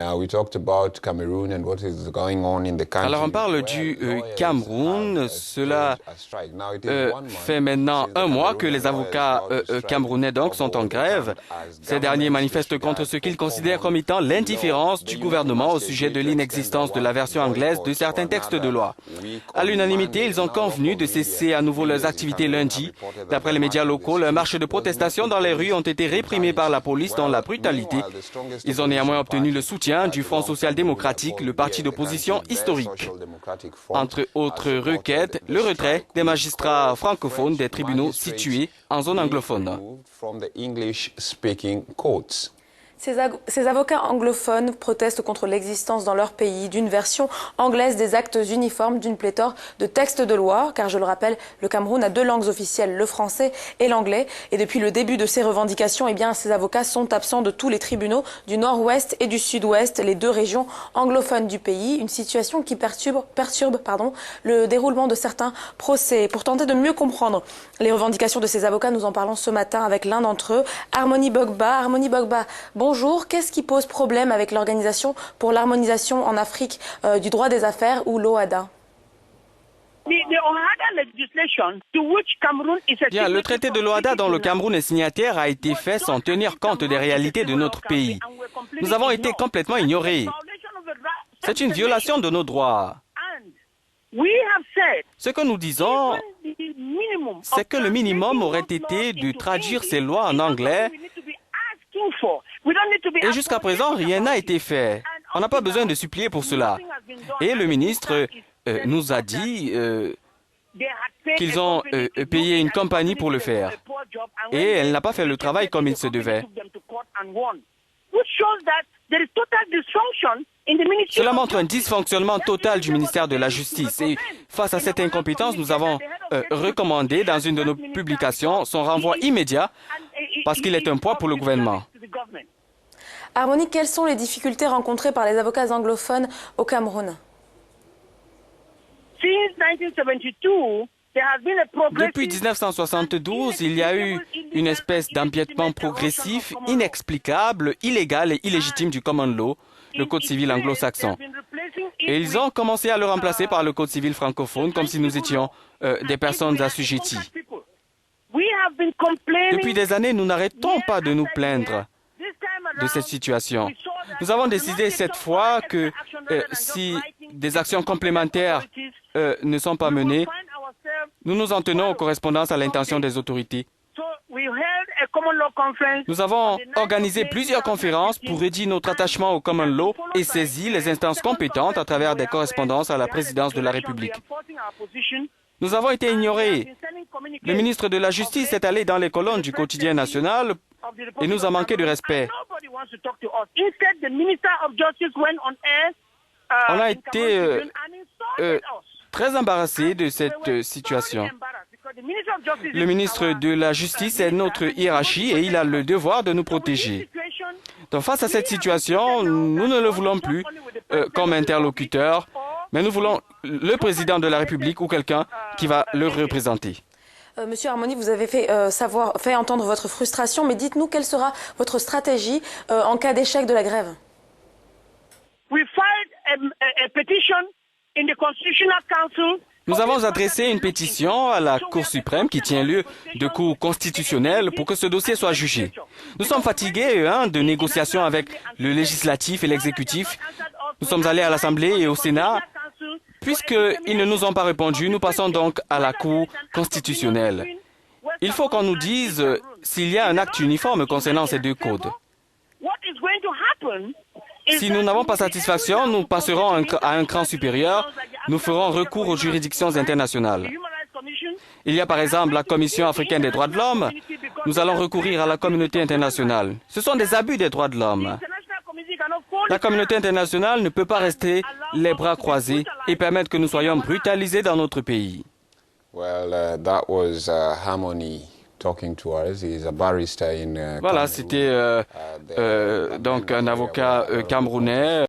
Alors on parle du Cameroun. Cela fait maintenant un mois que les avocats camerounais donc sont en grève. Ces derniers manifestent contre ce qu'ils considèrent comme étant l'indifférence du gouvernement au sujet de l'inexistence de la version anglaise de certains textes de loi. À l'unanimité, ils ont convenu de cesser à nouveau leurs activités lundi. D'après les médias locaux, leurs marches de protestation dans les rues ont été réprimées par la police dans la brutalité. Ils ont néanmoins obtenu le soutien du Front social-démocratique, le parti d'opposition historique. Entre autres requêtes, le retrait des magistrats francophones des tribunaux situés en zone anglophone. Ces avocats anglophones protestent contre l'existence dans leur pays d'une version anglaise des actes uniformes d'une pléthore de textes de loi, car je le rappelle, le Cameroun a deux langues officielles, le français et l'anglais. Et depuis le début de ces revendications, ces avocats sont absents de tous les tribunaux du nord-ouest et du sud-ouest, les deux régions anglophones du pays. Une situation qui perturbe le déroulement de certains procès. Pour tenter de mieux comprendre les revendications de ces avocats, nous en parlons ce matin avec l'un d'entre eux, Harmony Bogba. Harmony Bogba, bonjour. Qu'est-ce qui pose problème avec l'Organisation pour l'harmonisation en Afrique du droit des affaires ou l'OHADA? Le traité de l'OHADA dont le Cameroun est signataire a été fait sans tenir compte des réalités de notre pays. Nous avons été complètement ignorés. C'est une violation de nos droits. Ce que nous disons, c'est que le minimum aurait été de traduire ces lois en anglais. Et jusqu'à présent, rien n'a été fait. On n'a pas besoin de supplier pour cela. Et le ministre nous a dit qu'ils ont payé une compagnie pour le faire. Et elle n'a pas fait le travail comme il se devait. Cela montre un dysfonctionnement total du ministère de la Justice. Et face à cette incompétence, nous avons recommandé dans une de nos publications son renvoi immédiat parce qu'il est un poids pour le gouvernement. Harmony, quelles sont les difficultés rencontrées par les avocats anglophones au Cameroun? Depuis 1972, il y a eu une espèce d'empiètement progressif, inexplicable, illégal et illégitime du common law, le code civil anglo-saxon. Et ils ont commencé à le remplacer par le code civil francophone, comme si nous étions des personnes assujetties. Depuis des années, nous n'arrêtons pas de nous plaindre de cette situation. Nous avons décidé cette fois que si des actions complémentaires ne sont pas menées, nous nous en tenons aux correspondances à l'intention des autorités. Nous avons organisé plusieurs conférences pour redire notre attachement au common law et saisi les instances compétentes à travers des correspondances à la présidence de la République. Nous avons été ignorés. Le ministre de la Justice est allé dans les colonnes du quotidien national et nous a manqué de respect. On a été très embarrassés de cette situation. Le ministre de la Justice est notre hiérarchie et il a le devoir de nous protéger. Donc face à cette situation, nous ne le voulons plus comme interlocuteur, mais nous voulons le président de la République ou quelqu'un qui va le représenter. Monsieur Harmony, vous avez fait entendre votre frustration, mais dites-nous quelle sera votre stratégie en cas d'échec de la grève. Nous avons adressé une pétition à la Cour suprême qui tient lieu de cour constitutionnelle pour que ce dossier soit jugé. Nous sommes fatigués de négociations avec le législatif et l'exécutif. Nous sommes allés à l'Assemblée et au Sénat. Puisqu'ils ne nous ont pas répondu, nous passons donc à la Cour constitutionnelle. Il faut qu'on nous dise s'il y a un acte uniforme concernant ces deux codes. Si nous n'avons pas satisfaction, nous passerons à un cran supérieur. Nous ferons recours aux juridictions internationales. Il y a par exemple la Commission africaine des droits de l'homme. Nous allons recourir à la communauté internationale. Ce sont des abus des droits de l'homme. La communauté internationale ne peut pas rester les bras croisés et permettre que nous soyons brutalisés dans notre pays. Voilà, c'était donc un avocat camerounais.